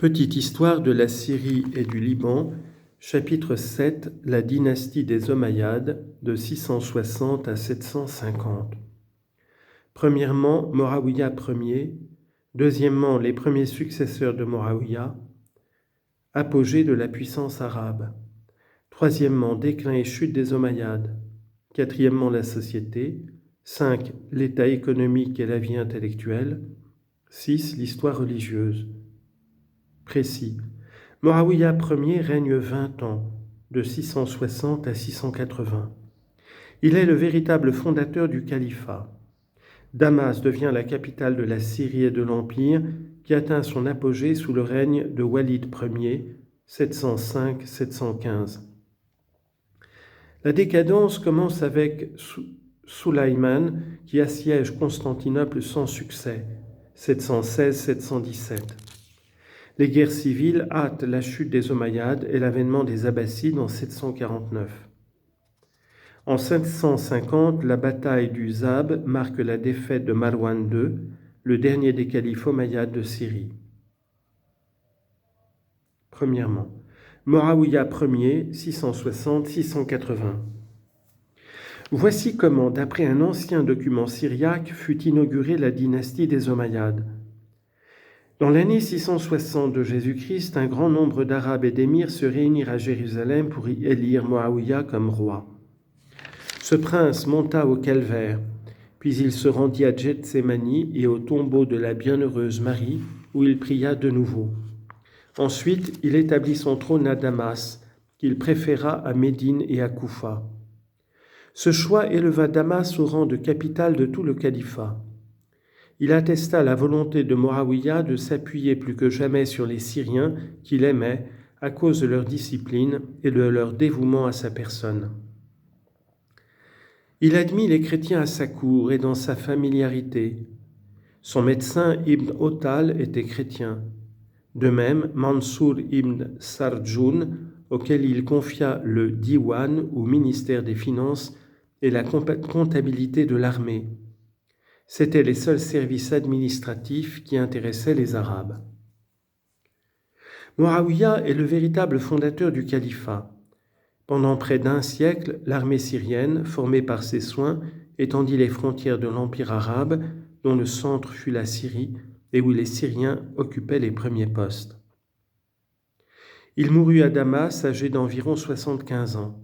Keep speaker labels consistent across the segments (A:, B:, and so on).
A: Petite histoire de la Syrie et du Liban, chapitre 7, la dynastie des Omeyyades, de 660 à 750. Premièrement, Morawiya Ier. Deuxièmement, les premiers successeurs de Morawiya. Apogée de la puissance arabe. Troisièmement, déclin et chute des Omeyyades. Quatrièmement, la société. 5. L'état économique et la vie intellectuelle. 6. L'histoire religieuse. Précis. Morawiya Ier règne 20 ans, de 660 à 680. Il est le véritable fondateur du califat. Damas devient la capitale de la Syrie et de l'Empire, qui atteint son apogée sous le règne de Walid Ier, 705-715. La décadence commence avec Sulayman, qui assiège Constantinople sans succès, 716-717. Les guerres civiles hâtent la chute des Omeyyades et l'avènement des Abbassides en 749. En 750, la bataille du Zab marque la défaite de Marwan II, le dernier des califes Omeyyades de Syrie. Premièrement, Morawiya Ier, 660-680. Voici comment, d'après un ancien document syriaque, fut inaugurée la dynastie des Omeyyades. Dans l'année 660 de Jésus-Christ, un grand nombre d'Arabes et d'Émirs se réunirent à Jérusalem pour y élire Moawiya comme roi. Ce prince monta au calvaire, puis il se rendit à Gethsémani et au tombeau de la bienheureuse Marie, où il pria de nouveau. Ensuite, il établit son trône à Damas, qu'il préféra à Médine et à Koufa. Ce choix éleva Damas au rang de capitale de tout le califat. Il attesta la volonté de Morawiya de s'appuyer plus que jamais sur les Syriens qu'il aimait à cause de leur discipline et de leur dévouement à sa personne. Il admit les chrétiens à sa cour et dans sa familiarité. Son médecin Ibn Otal était chrétien. De même, Mansour ibn Sarjoun, auquel il confia le Diwan ou ministère des Finances et la comptabilité de l'armée. C'étaient les seuls services administratifs qui intéressaient les Arabes. Morawiya est le véritable fondateur du califat. Pendant près d'un siècle, l'armée syrienne, formée par ses soins, étendit les frontières de l'Empire arabe, dont le centre fut la Syrie, et où les Syriens occupaient les premiers postes. Il mourut à Damas, âgé d'environ 75 ans.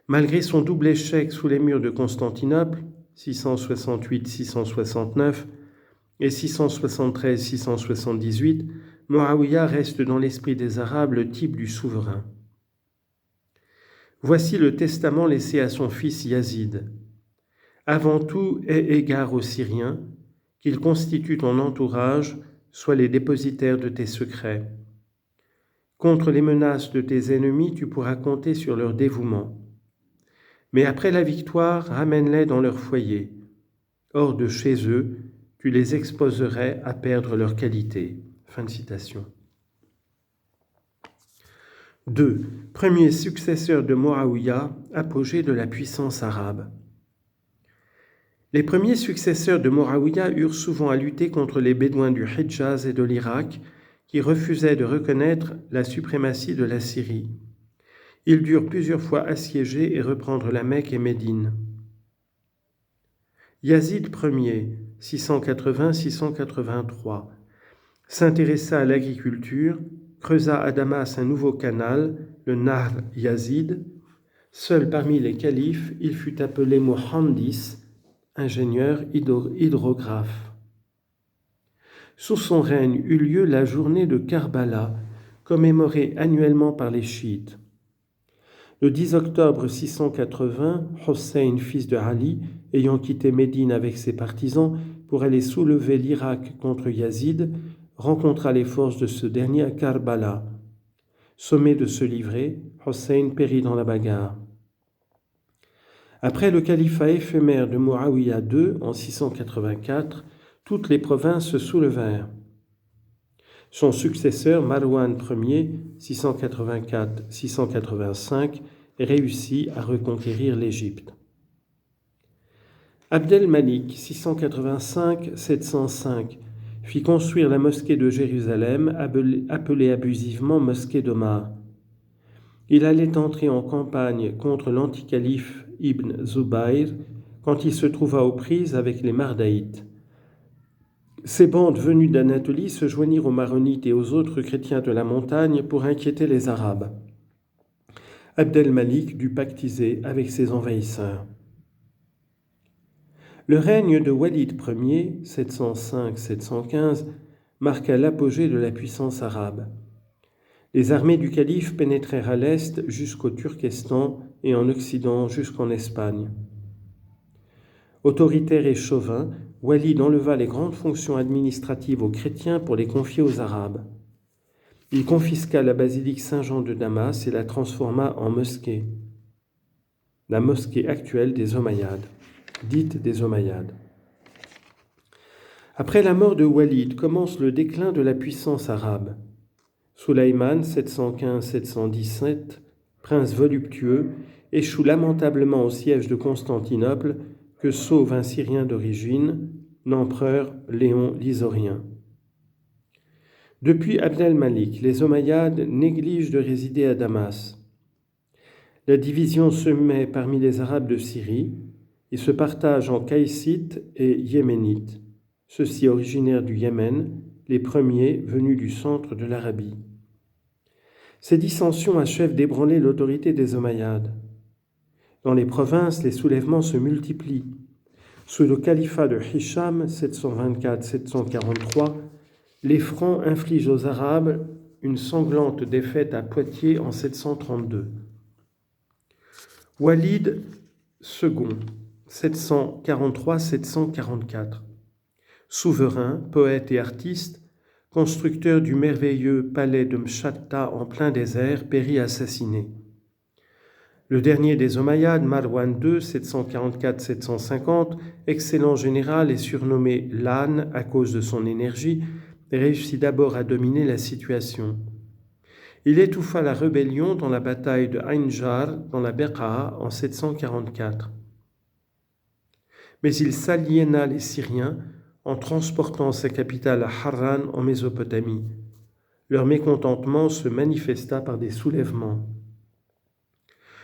A: Malgré son double échec sous les murs de Constantinople, 668-669 et 673-678, Morawiya reste dans l'esprit des Arabes le type du souverain. Voici le testament laissé à son fils Yazid. Avant tout, aie égard aux Syriens, qu'ils constituent ton entourage, soient les dépositaires de tes secrets. Contre les menaces de tes ennemis, tu pourras compter sur leur dévouement. Mais après la victoire, ramène-les dans leur foyer. Hors de chez eux, tu les exposerais à perdre leur qualité. Fin de citation. 2. Premier successeur de Morawiya, apogée de la puissance arabe. Les premiers successeurs de Morawiya eurent souvent à lutter contre les Bédouins du Hidjaz et de l'Irak, qui refusaient de reconnaître la suprématie de la Syrie. Ils durent plusieurs fois assiéger et reprendre la Mecque et Médine. Yazid Ier, 680-683, s'intéressa à l'agriculture, creusa à Damas un nouveau canal, le Nahr Yazid. Seul parmi les califes, il fut appelé Muhandis, ingénieur hydrographe. Sous son règne eut lieu la journée de Karbala, commémorée annuellement par les chiites. Le 10 octobre 680, Hossein, fils de Ali, ayant quitté Médine avec ses partisans pour aller soulever l'Irak contre Yazid, rencontra les forces de ce dernier à Karbala. Sommé de se livrer, Hossein périt dans la bagarre. Après le califat éphémère de Morawiya II en 684, toutes les provinces se soulevèrent. Son successeur, Marwan Ier, 684-685, réussit à reconquérir l'Égypte. Abdel Malik, 685-705, fit construire la mosquée de Jérusalem, appelée abusivement mosquée d'Omar. Il allait entrer en campagne contre l'anticalife Ibn Zubayr quand il se trouva aux prises avec les Mardaïtes. Ces bandes venues d'Anatolie se joignirent aux Maronites et aux autres chrétiens de la montagne pour inquiéter les Arabes. Abd el-Malik dut pactiser avec ses envahisseurs. Le règne de Walid Ier, 705-715, marqua l'apogée de la puissance arabe. Les armées du calife pénétrèrent à l'est jusqu'au Turkestan et en Occident jusqu'en Espagne. Autoritaire et chauvin, Walid enleva les grandes fonctions administratives aux chrétiens pour les confier aux Arabes. Il confisqua la basilique Saint-Jean de Damas et la transforma en mosquée, la mosquée actuelle des Omeyyades, dite des Omeyyades. Après la mort de Walid commence le déclin de la puissance arabe. Sulayman, 715-717, prince voluptueux, échoue lamentablement au siège de Constantinople que sauve un Syrien d'origine, l'empereur Léon l'Isorien. Depuis Abd el-Malik, les Omeyyades négligent de résider à Damas. La division se met parmi les Arabes de Syrie et se partage en Caïssites et Yéménites, ceux-ci originaires du Yémen, les premiers venus du centre de l'Arabie. Ces dissensions achèvent d'ébranler l'autorité des Omeyyades. Dans les provinces, les soulèvements se multiplient. Sous le califat de Hisham, 724-743, les Francs infligent aux Arabes une sanglante défaite à Poitiers en 732. Walid II, 743-744, souverain, poète et artiste, constructeur du merveilleux palais de Mshatta en plein désert, périt assassiné. Le dernier des Omeyyades, Marwan II, 744-750, excellent général et surnommé l'âne à cause de son énergie, réussit d'abord à dominer la situation. Il étouffa la rébellion dans la bataille de Ain-Jar dans la Beqaa en 744. Mais il s'aliéna les Syriens en transportant sa capitale à Harran en Mésopotamie. Leur mécontentement se manifesta par des soulèvements.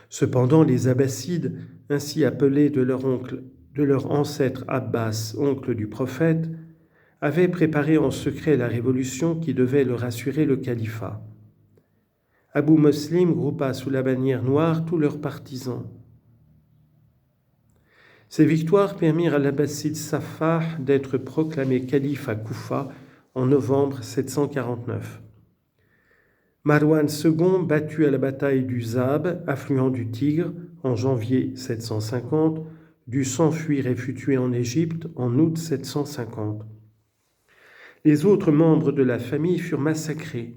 A: Cependant, les Abbassides, ainsi appelés de leur ancêtre Abbas, oncle du prophète, avaient préparé en secret la révolution qui devait leur assurer le califat. Abu Muslim groupa sous la bannière noire tous leurs partisans. Ces victoires permirent à l'Abbasside Saffah d'être proclamé calife à Koufa en novembre 749. Marwan II, battu à la bataille du Zab, affluent du Tigre, en janvier 750, dut s'enfuir et fut tué en Égypte en août 750. Les autres membres de la famille furent massacrés.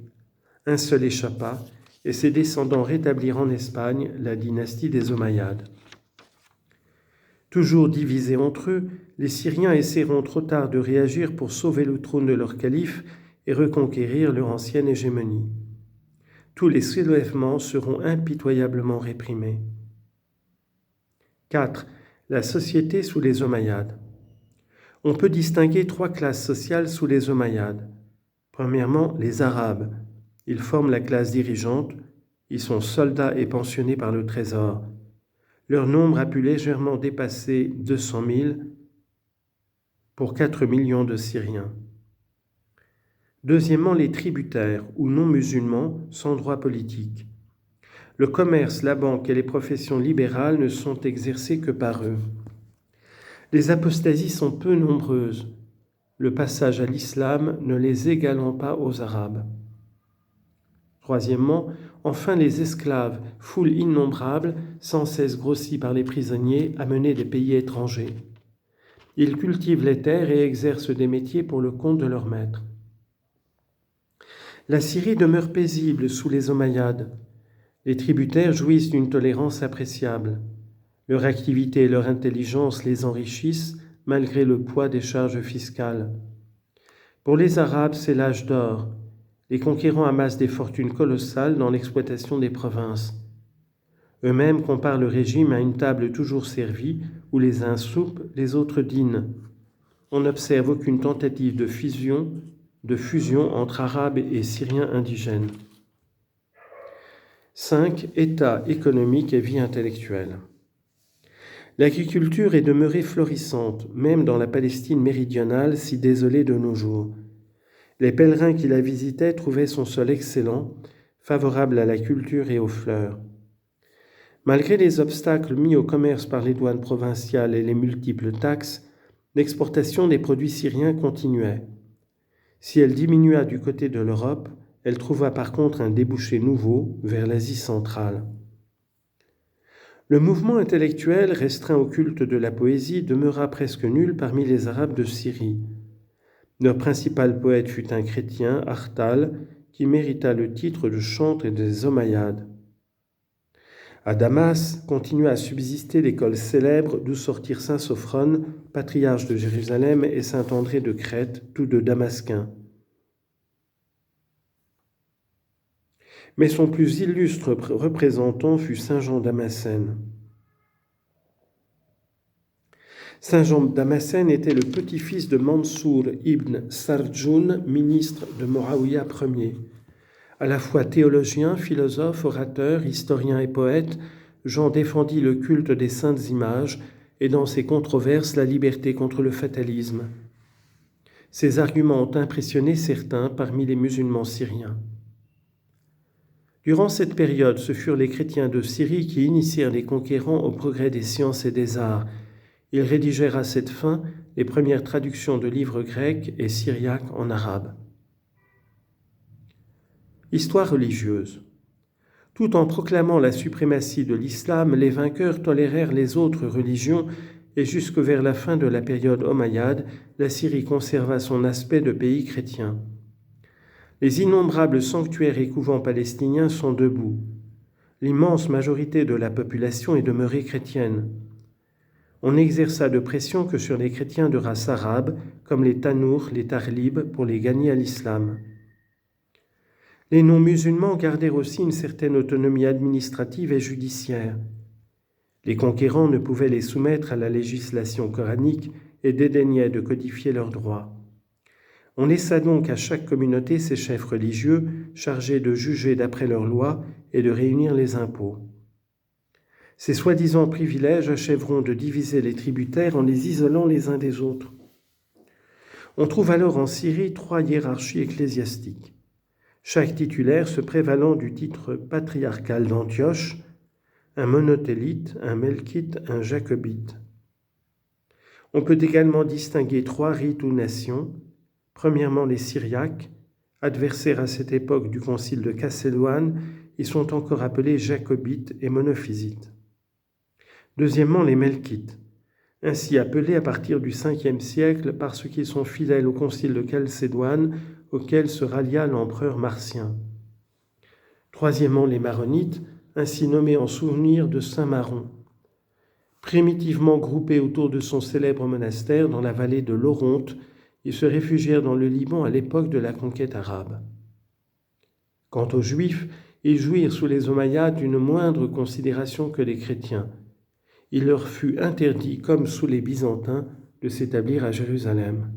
A: Un seul échappa, et ses descendants rétablirent en Espagne la dynastie des Omeyyades. Toujours divisés entre eux, les Syriens essaieront trop tard de réagir pour sauver le trône de leur calife et reconquérir leur ancienne hégémonie. Tous les soulèvements seront impitoyablement réprimés. 4. La société sous les Omeyyades. On peut distinguer 3 classes sociales sous les Omeyyades. Premièrement, les Arabes. Ils forment la classe dirigeante. Ils sont soldats et pensionnés par le trésor. Leur nombre a pu légèrement dépasser 200 000 pour 4 millions de Syriens. Deuxièmement, les tributaires ou non-musulmans sans droit politique. Le commerce, la banque et les professions libérales ne sont exercées que par eux. Les apostasies sont peu nombreuses, le passage à l'islam ne les égalant pas aux Arabes. Troisièmement, enfin les esclaves, foule innombrable, sans cesse grossie par les prisonniers amenés des pays étrangers. Ils cultivent les terres et exercent des métiers pour le compte de leurs maîtres. La Syrie demeure paisible sous les Omeyyades. Les tributaires jouissent d'une tolérance appréciable. Leur activité et leur intelligence les enrichissent malgré le poids des charges fiscales. Pour les Arabes, c'est l'âge d'or. Les conquérants amassent des fortunes colossales dans l'exploitation des provinces. Eux-mêmes comparent le régime à une table toujours servie où les uns soupent, les autres dînent. on n'observe aucune tentative de fusion entre Arabes et Syriens indigènes. 5. État économique et vie intellectuelle. L'agriculture est demeurée florissante, même dans la Palestine méridionale, si désolée de nos jours. Les pèlerins qui la visitaient trouvaient son sol excellent, favorable à la culture et aux fleurs. Malgré les obstacles mis au commerce par les douanes provinciales et les multiples taxes, l'exportation des produits syriens continuait. Si elle diminua du côté de l'Europe, elle trouva par contre un débouché nouveau vers l'Asie centrale. Le mouvement intellectuel restreint au culte de la poésie demeura presque nul parmi les Arabes de Syrie. Leur principal poète fut un chrétien, Artal, qui mérita le titre de chantre des Omeyyades. À Damas continua à subsister l'école célèbre d'où sortirent saint Sophrone, patriarche de Jérusalem, et saint André de Crète, tous deux damasquins. Mais son plus illustre représentant fut saint Jean Damascène. Saint Jean Damascène était le petit-fils de Mansour ibn Sarjoun, ministre de Moawiya Ier. À la fois théologien, philosophe, orateur, historien et poète, Jean défendit le culte des saintes images et dans ses controverses la liberté contre le fatalisme. Ses arguments ont impressionné certains parmi les musulmans syriens. Durant cette période, ce furent les chrétiens de Syrie qui initièrent les conquérants au progrès des sciences et des arts. Ils rédigèrent à cette fin les premières traductions de livres grecs et syriaques en arabe. Histoire religieuse. Tout en proclamant la suprématie de l'islam, les vainqueurs tolérèrent les autres religions et jusque vers la fin de la période omeyyade, la Syrie conserva son aspect de pays chrétien. Les innombrables sanctuaires et couvents palestiniens sont debout. L'immense majorité de la population est demeurée chrétienne. On n'exerça de pression que sur les chrétiens de race arabe, comme les Tanours, les Tarlibs, pour les gagner à l'islam. Les non-musulmans gardèrent aussi une certaine autonomie administrative et judiciaire. Les conquérants ne pouvaient les soumettre à la législation coranique et dédaignaient de codifier leurs droits. On laissa donc à chaque communauté ses chefs religieux chargés de juger d'après leurs lois et de réunir les impôts. Ces soi-disant privilèges achèveront de diviser les tributaires en les isolant les uns des autres. On trouve alors en Syrie 3 hiérarchies ecclésiastiques, chaque titulaire se prévalant du titre patriarcal d'Antioche, un monothélite, un melkite, un jacobite. On peut également distinguer 3 rites ou nations. Premièrement, les Syriaques, adversaires à cette époque du concile de Chalcédoine, ils sont encore appelés jacobites et monophysites. Deuxièmement, les Melkites, ainsi appelés à partir du 5e siècle parce qu'ils sont fidèles au concile de Chalcédoine auquel se rallia l'empereur Marcien. Troisièmement, les Maronites, ainsi nommés en souvenir de saint Maron. Primitivement groupés autour de son célèbre monastère dans la vallée de l'Oronte, ils se réfugièrent dans le Liban à l'époque de la conquête arabe. Quant aux Juifs, ils jouirent sous les Omeyyades d'une moindre considération que les chrétiens. Il leur fut interdit, comme sous les Byzantins, de s'établir à Jérusalem.